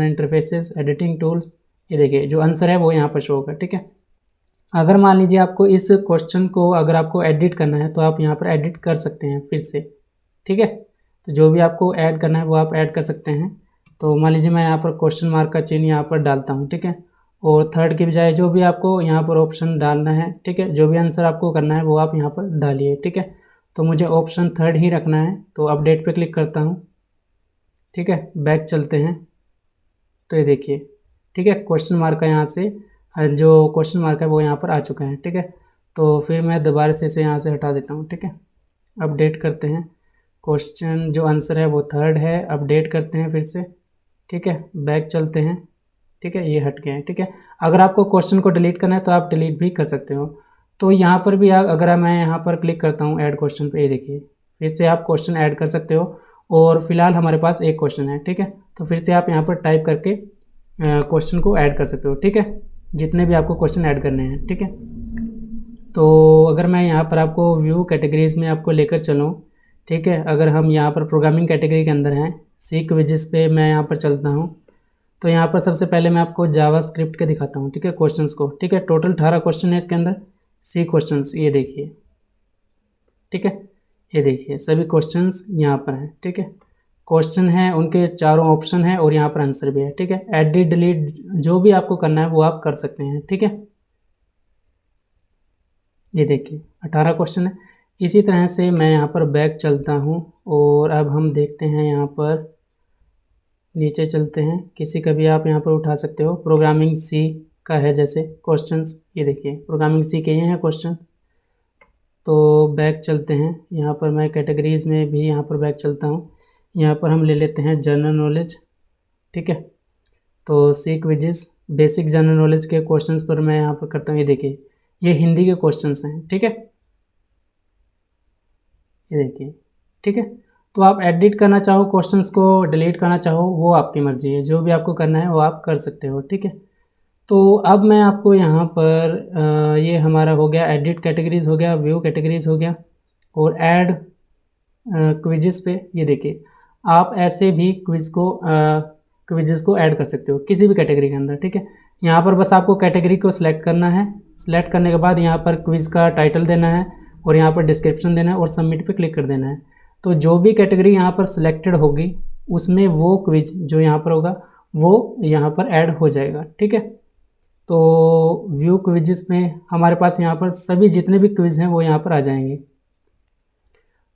interfaces, editing tools. ये देखिए जो आंसर है वो यहाँ पर शो होगा। ठीक है, अगर मान लीजिए आपको इस क्वेश्चन को अगर आपको एडिट करना है तो आप यहाँ पर एडिट कर सकते हैं फिर से। ठीक है, तो जो भी आपको ऐड करना है वो आप ऐड कर सकते हैं। तो मान लीजिए मैं यहाँ पर क्वेश्चन मार्क का चिन्ह यहाँ पर डालता हूँ। ठीक है, और थर्ड की बजाय जो भी आपको यहाँ पर ऑप्शन डालना है, ठीक है, जो भी आंसर आपको करना है वो आप यहाँ पर डालिए। ठीक है, तो मुझे ऑप्शन थर्ड ही रखना है, तो अपडेट पे क्लिक करता हूँ। ठीक है, बैक चलते हैं, तो ये देखिए। ठीक है, क्वेश्चन मार्क का यहाँ से जो क्वेश्चन मार्क है वो यहाँ पर आ चुका है। ठीक है, तो फिर मैं दोबारा से इसे यहाँ से हटा देता हूँ। ठीक है, अपडेट करते हैं, क्वेश्चन जो आंसर है वो थर्ड है, अपडेट करते हैं फिर से। ठीक है, बैक चलते हैं। ठीक है, ये हट गए हैं। ठीक है, अगर आपको क्वेश्चन को डिलीट करना है तो आप डिलीट भी कर सकते हो। तो यहाँ पर भी अगर मैं यहाँ पर क्लिक करता हूँ ऐड क्वेश्चन पे, ये देखिए फिर से आप क्वेश्चन ऐड कर सकते हो, और फिलहाल हमारे पास एक क्वेश्चन है। ठीक है, तो फिर से आप यहाँ पर टाइप करके क्वेश्चन को ऐड कर सकते हो। ठीक है, जितने भी आपको क्वेश्चन ऐड करने हैं। ठीक है, तो अगर मैं यहाँ पर आपको व्यू कैटेगरीज में आपको लेकर चलूँ, ठीक है, अगर हम यहाँ पर प्रोग्रामिंग कैटेगरी के अंदर हैं, सी क्विज़ेस पे मैं यहाँ पर चलता हूँ, तो यहाँ पर सबसे पहले मैं आपको जावा स्क्रिप्ट के दिखाता हूँ। ठीक है, क्वेश्चंस को। ठीक है, टोटल 18 क्वेश्चन है इसके अंदर, सी क्वेश्चंस, ये देखिए। ठीक है, ये देखिए सभी क्वेश्चंस यहाँ पर हैं। ठीक है, क्वेश्चन है, उनके चारों ऑप्शन है, और यहाँ पर आंसर भी है। ठीक है, एडिट डिलीट जो भी आपको करना है वो आप कर सकते हैं। ठीक है, ये देखिए 18 क्वेश्चन है। इसी तरह से मैं यहाँ पर बैक चलता हूँ, और अब हम देखते हैं यहाँ पर नीचे चलते हैं, किसी का भी आप यहाँ पर उठा सकते हो। प्रोग्रामिंग सी का है जैसे क्वेश्चंस, ये देखिए प्रोग्रामिंग सी के ये हैं क्वेश्चन। तो बैक चलते हैं, यहाँ पर मैं कैटेगरीज़ में भी यहाँ पर बैक चलता हूँ। यहाँ पर हम ले लेते हैं जनरल नॉलेज। ठीक है, तो सी क्विज़ेस बेसिक जनरल नॉलेज के क्वेश्चंस पर मैं यहाँ पर करता हूँ। ये देखिए ये हिंदी के क्वेश्चंस हैं। ठीक है, ये देखिए। ठीक है, तो आप एडिट करना चाहो, क्वेश्चंस को डिलीट करना चाहो, वो आपकी मर्ज़ी है, जो भी आपको करना है वो आप कर सकते हो। ठीक है, तो अब मैं आपको यहाँ पर ये हमारा हो गया एडिट कैटेगरीज़ हो गया, व्यू कैटेगरीज़ हो गया, और ऐड क्विज़ेस पे ये देखिए आप ऐसे भी क्विज़ेस को ऐड कर सकते हो किसी भी कैटेगरी के अंदर। ठीक है, यहाँ पर बस आपको कैटेगरी को सिलेक्ट करना है, सिलेक्ट करने के बाद यहाँ पर क्विज़ का टाइटल देना है, और यहाँ पर डिस्क्रिप्शन देना है, और सबमिट पे क्लिक कर देना है। तो जो भी कैटेगरी यहाँ पर सिलेक्टेड होगी उसमें वो क्विज़ जो यहाँ पर होगा वो यहाँ पर ऐड हो जाएगा। ठीक है, तो व्यू क्विज़ेस में हमारे पास यहाँ पर सभी जितने भी क्विज़ हैं वो यहाँ पर आ जाएंगे।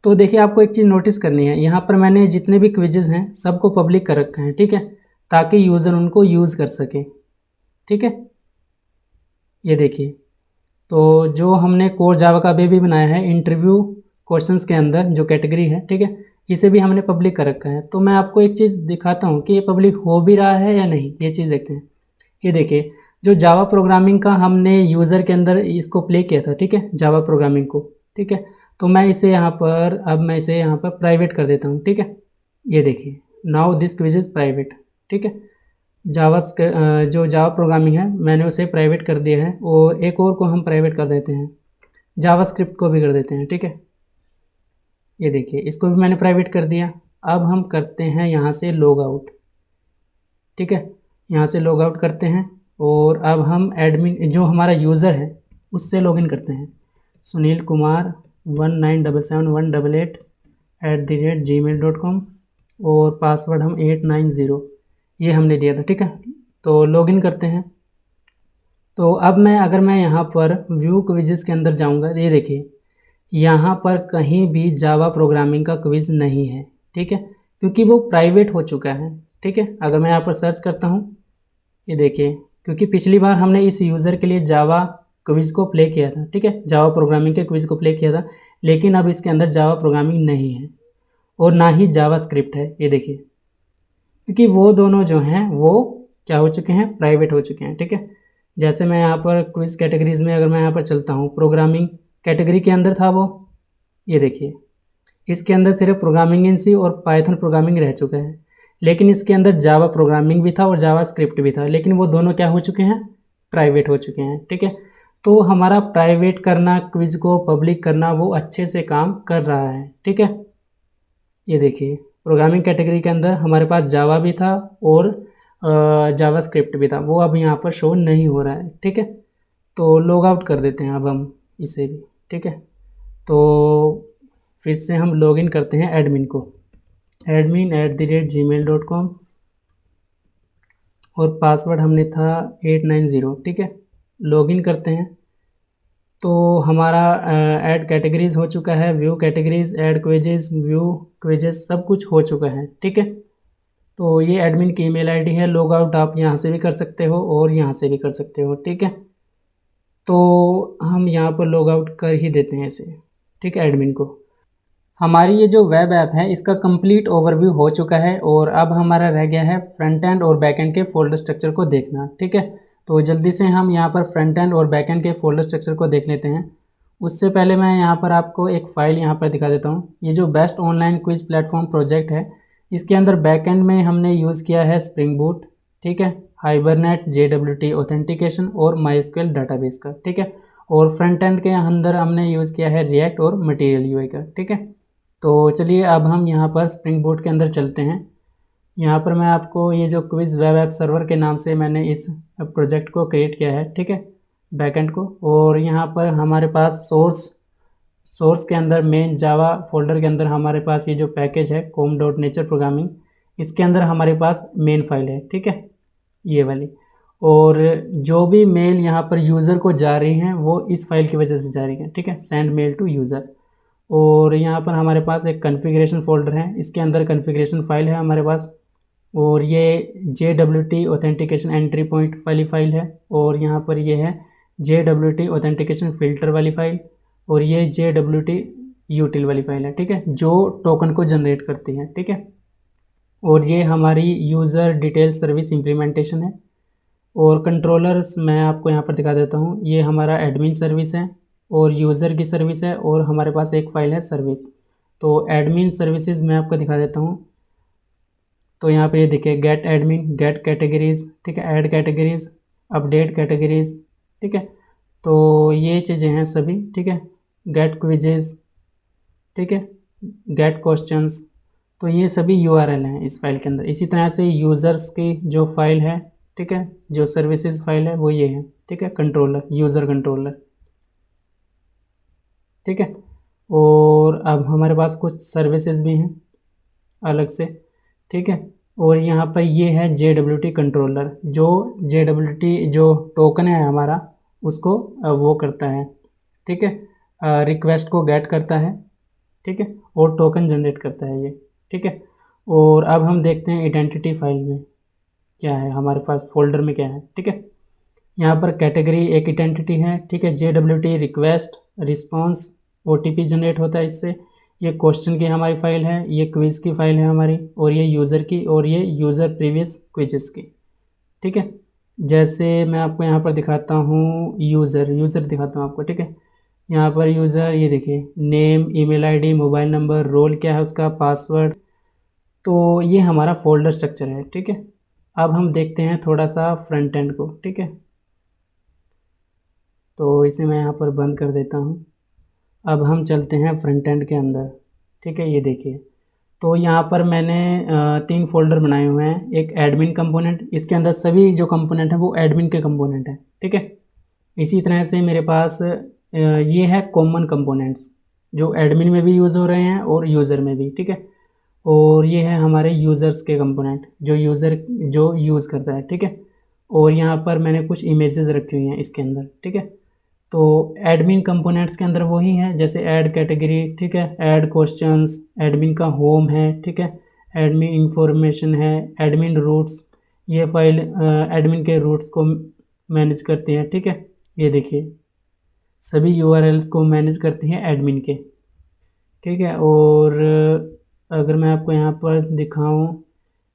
तो देखिए आपको एक चीज़ नोटिस करनी है, यहाँ पर मैंने जितने भी क्विज़ेस हैं सबको पब्लिक कर रखा है। ठीक है, ताकि यूज़र उनको यूज़ कर सके। ठीक है, ये देखिए, तो जो हमने कोर जावा का अभी भी बनाया है इंटरव्यू क्वेश्चंस के अंदर जो कैटेगरी है, ठीक है, इसे भी हमने पब्लिक कर रखा है। तो मैं आपको एक चीज़ दिखाता हूँ कि ये पब्लिक हो भी रहा है या नहीं, ये चीज़ देखते हैं। ये देखिए, जो जावा प्रोग्रामिंग का हमने यूज़र के अंदर इसको प्ले किया था, ठीक है, जावा प्रोग्रामिंग को, ठीक है। तो मैं इसे यहाँ पर, अब मैं इसे यहाँ पर प्राइवेट कर देता हूँ, ठीक है। ये देखिए, now this quiz is private, ठीक है। जो जावा प्रोग्रामिंग है मैंने उसे प्राइवेट कर दिया है, और एक और को हम प्राइवेट कर देते हैं, जावास्क्रिप्ट को भी कर देते हैं, ठीक है। ये देखिए, इसको भी मैंने प्राइवेट कर दिया। अब हम करते हैं यहाँ से लॉग आउट, ठीक है, यहाँ से लॉग आउट करते हैं, और अब हम एडमिन जो हमारा यूज़र है उससे लॉगिन करते हैं, सुनील कुमार 19771888@gmail.com, और पासवर्ड हम 890 ये हमने दिया था, ठीक है। तो लॉगिन करते हैं। तो अब अगर मैं यहाँ पर व्यू क्विजेस के अंदर जाऊँगा, ये देखिए, यहाँ पर कहीं भी जावा प्रोग्रामिंग का क्विज़ नहीं है, ठीक है, क्योंकि वो प्राइवेट हो चुका है, ठीक है। अगर मैं यहाँ पर सर्च करता हूँ, ये देखिए, क्योंकि पिछली बार हमने इस यूज़र के लिए जावा क्विज़ को प्ले किया था, ठीक है, जावा प्रोग्रामिंग के क्विज़ को प्ले किया था, लेकिन अब इसके अंदर जावा प्रोग्रामिंग नहीं है और ना ही जावा स्क्रिप्ट है, ये देखिए, क्योंकि वो दोनों जो हैं वो क्या हो चुके हैं, प्राइवेट हो चुके हैं, ठीक है। जैसे मैं यहाँ पर क्विज़ कैटेगरीज़ में अगर मैं यहाँ पर चलता हूँ, प्रोग्रामिंग कैटेगरी के अंदर था वो, ये देखिए, इसके अंदर सिर्फ प्रोग्रामिंग इन सी और पाइथन प्रोग्रामिंग रह चुका है, लेकिन इसके अंदर जावा प्रोग्रामिंग भी था और जावा स्क्रिप्ट भी था, लेकिन वो दोनों क्या हो चुके हैं, प्राइवेट हो चुके हैं, ठीक है। तो हमारा प्राइवेट करना, क्विज़ को पब्लिक करना, वो अच्छे से काम कर रहा है, ठीक है। ये देखिए, प्रोग्रामिंग कैटेगरी के अंदर हमारे पास जावा भी था और जावा स्क्रिप्ट भी था, वो अब यहाँ पर शो नहीं हो रहा है, ठीक है। तो लॉग आउट कर देते हैं अब हम इसे भी, ठीक है। तो फिर से हम लॉगिन करते हैं एडमिन को, admin@gmail.com, और पासवर्ड हमने था 890, ठीक है। लॉगिन करते हैं। तो हमारा ऐड कैटेगरीज़ हो चुका है, view categories, add quizzes, view quizzes, सब कुछ हो चुका है, ठीक है। तो ये एडमिन की ईमेल आईडी है। लॉग आउट आप यहाँ से भी कर सकते हो और यहाँ से भी कर सकते हो, ठीक है। तो हम यहाँ पर लॉग आउट कर ही देते हैं इसे, ठीक है, एडमिन को। हमारी ये जो वेब ऐप है इसका कंप्लीट ओवरव्यू हो चुका है, और अब हमारा रह गया है फ्रंट एंड और बैक एंड के फोल्डर स्ट्रक्चर को देखना, ठीक है। तो जल्दी से हम यहाँ पर फ्रंट एंड और बैक एंड के फोल्डर स्ट्रक्चर को देख लेते हैं। उससे पहले मैं यहाँ पर आपको एक फ़ाइल यहाँ पर दिखा देता हूँ। ये जो best online quiz platform project है, इसके अंदर बैक एंड में हमने यूज़ किया है स्प्रिंग बूट, ठीक है, हाइबरनेट, JWT ऑथेंटिकेशन और MySQL डाटाबेस का, ठीक है। और फ्रंट एंड के अंदर हमने यूज़ किया है रिएक्ट और मटेरियल यूआई का, ठीक है। तो चलिए अब हम यहाँ पर स्प्रिंग बूट के अंदर चलते हैं। यहाँ पर मैं आपको ये जो क्विज़ वेब ऐप सर्वर के नाम से मैंने इस प्रोजेक्ट को क्रिएट किया है, ठीक है, बैकएंड को। और यहाँ पर हमारे पास सोर्स के अंदर मेन जावा फोल्डर के अंदर हमारे पास ये जो पैकेज है com.nature प्रोग्रामिंग, इसके अंदर हमारे पास मेन फाइल है, ठीक है, ये वाली। और जो भी मेल यहाँ पर यूज़र को जा रही हैं वो इस फाइल की वजह से जा रही हैं, ठीक है, सेंड मेल टू यूज़र। और यहाँ पर हमारे पास एक कॉन्फ़िगरेशन फ़ोल्डर है, इसके अंदर कॉन्फ़िगरेशन फ़ाइल है हमारे पास, और ये JWT ऑथेंटिकेशन एंट्री पॉइंट वाली फ़ाइल है, और यहाँ पर ये है JWT ऑथेंटिकेशन फ़िल्टर वाली फ़ाइल, और ये JWT यूटिल वाली फ़ाइल है, ठीक है, जो टोकन को जनरेट करती है, ठीक है। और ये हमारी यूज़र डिटेल सर्विस इम्प्लीमेंटेशन है। और कंट्रोलर्स मैं आपको यहाँ पर दिखा देता हूँ। ये हमारा एडमिन सर्विस है और यूज़र की सर्विस है, और हमारे पास एक फ़ाइल है सर्विस। तो एडमिन सर्विसेज मैं आपको दिखा देता हूँ। तो यहाँ पे ये देखिए, गेट एडमिन, गेट कैटेगरीज़, ठीक है, ऐड कैटेगरीज़, अपडेट कैटेगरीज़, ठीक है। तो ये चीज़ें हैं सभी, ठीक है, गेट क्विजेज़, ठीक है, गेट क्वेश्चंस। तो ये सभी URL हैं इस फाइल के अंदर। इसी तरह से यूज़र्स की जो फाइल है, ठीक है, जो सर्विसेज फाइल है वो ये है, ठीक है, कंट्रोलर, यूज़र कंट्रोलर, ठीक है। और अब हमारे पास कुछ सर्विसेज भी हैं अलग से, ठीक है। और यहाँ पर ये है JWT कंट्रोलर, जो JWT जो टोकन है हमारा उसको वो करता है, ठीक है, रिक्वेस्ट को गेट करता है, ठीक है, और टोकन जनरेट करता है ये, ठीक है। और अब हम देखते हैं आइडेंटिटी फाइल में क्या है, हमारे पास फोल्डर में क्या है, ठीक है। यहाँ पर कैटेगरी एक आइडेंटिटी है, ठीक है, JWT request response OTP generate होता है इससे। ये क्वेश्चन की हमारी फ़ाइल है, ये क्विज़ की फ़ाइल है हमारी, और ये यूज़र की, और ये यूज़र प्रीवियस क्विजेस की। ठीक है, जैसे मैं आपको यहाँ पर दिखाता हूँ यूज़र दिखाता हूँ आपको। ठीक है, यहाँ पर यूज़र, ये देखिए name, email ID, mobile number, role क्या है उसका, पासवर्ड। तो ये हमारा फोल्डर स्ट्रक्चर है। ठीक है, अब हम देखते हैं थोड़ा सा फ्रंट एंड को। ठीक है, तो इसे मैं यहाँ पर बंद कर देता हूँ। अब हम चलते हैं फ्रंट एंड के अंदर। ठीक है, ये देखिए, तो यहाँ पर मैंने 3 फ़ोल्डर बनाए हुए हैं। एक एडमिन कंपोनेंट, इसके अंदर सभी जो कंपोनेंट हैं वो एडमिन के कंपोनेंट हैं। ठीक है, इसी तरह से मेरे पास ये है कॉमन कंपोनेंट्स, जो एडमिन में भी यूज़ हो रहे हैं और यूज़र में भी। ठीक है, और ये है हमारे यूज़र्स के कंपोनेंट, जो यूज़र जो यूज़ करता है। ठीक है, और यहाँ पर मैंने कुछ इमेजेस रखी हुई हैं इसके अंदर। ठीक है, तो एडमिन कंपोनेंट्स के अंदर वही है, जैसे ऐड कैटेगरी। ठीक है, ऐड क्वेश्चंस, एडमिन का होम है। ठीक है, एडमिन इंफॉर्मेशन है, एडमिन रूट्स, ये फाइल एडमिन के रूट्स को मैनेज करती है। ठीक है, ये देखिए सभी यूआरएल्स को मैनेज करती है एडमिन के। ठीक है, और अगर मैं आपको यहाँ पर दिखाऊँ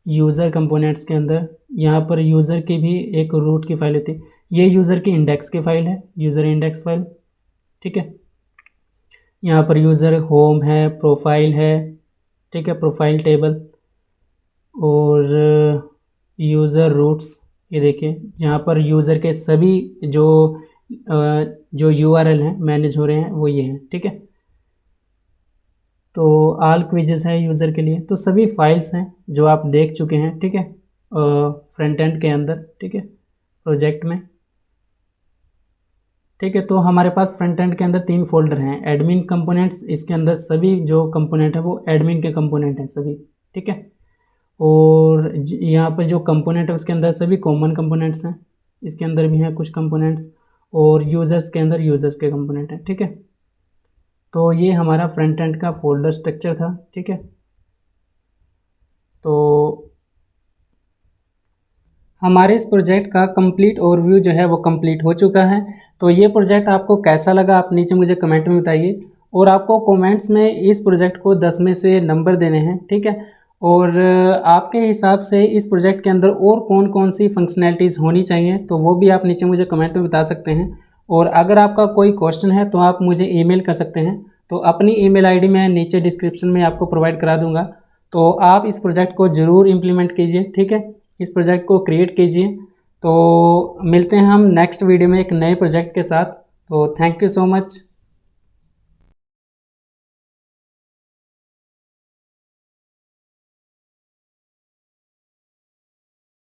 यूज़र कंपोनेंट्स के अंदर, यहाँ पर यूज़र की भी एक रूट की फ़ाइल होती है। ये यूज़र की इंडेक्स की फ़ाइल है, यूज़र इंडेक्स फाइल। ठीक है, यहाँ पर यूज़र होम है, प्रोफाइल है। ठीक है, प्रोफाइल टेबल, और यूज़र रूट्स, ये देखिए जहाँ पर यूज़र के सभी जो यूआरएल हैं मैनेज हो रहे हैं वो ये हैं। ठीक है, तो ऑल क्विजेस है यूज़र के लिए। तो सभी फाइल्स हैं जो आप देख चुके हैं। ठीक है, फ्रंट एंड के अंदर। ठीक है, प्रोजेक्ट में। ठीक है, तो हमारे पास फ्रंट एंड के अंदर 3 फोल्डर हैं। एडमिन कंपोनेंट्स, इसके अंदर सभी जो कंपोनेंट है वो एडमिन के कंपोनेंट हैं सभी। ठीक है, और यहाँ पर जो कंपोनेंट है उसके अंदर सभी कॉमन कंपोनेंट्स हैं, इसके अंदर भी हैं कुछ कंपोनेंट्स, और यूज़र्स के अंदर यूज़र्स के कंपोनेंट हैं। ठीक है, तो ये हमारा फ्रंट एंड का फोल्डर स्ट्रक्चर था। ठीक है, तो हमारे इस प्रोजेक्ट का कंप्लीट ओवरव्यू जो है वो कंप्लीट हो चुका है। तो ये प्रोजेक्ट आपको कैसा लगा आप नीचे मुझे कमेंट में बताइए, और आपको कमेंट्स में इस प्रोजेक्ट को 10 में से नंबर देने हैं। ठीक है, और आपके हिसाब से इस प्रोजेक्ट के अंदर और कौन कौन सी फंक्शनैलिटीज़ होनी चाहिए तो वो भी आप नीचे मुझे कमेंट में बता सकते हैं। और अगर आपका कोई क्वेश्चन है तो आप मुझे ईमेल कर सकते हैं। तो अपनी ईमेल आईडी मैं नीचे डिस्क्रिप्शन में आपको प्रोवाइड करा दूंगा। तो आप इस प्रोजेक्ट को ज़रूर इम्प्लीमेंट कीजिए। ठीक है, इस प्रोजेक्ट को क्रिएट कीजिए। तो मिलते हैं हम नेक्स्ट वीडियो में एक नए प्रोजेक्ट के साथ। तो थैंक यू सो मच।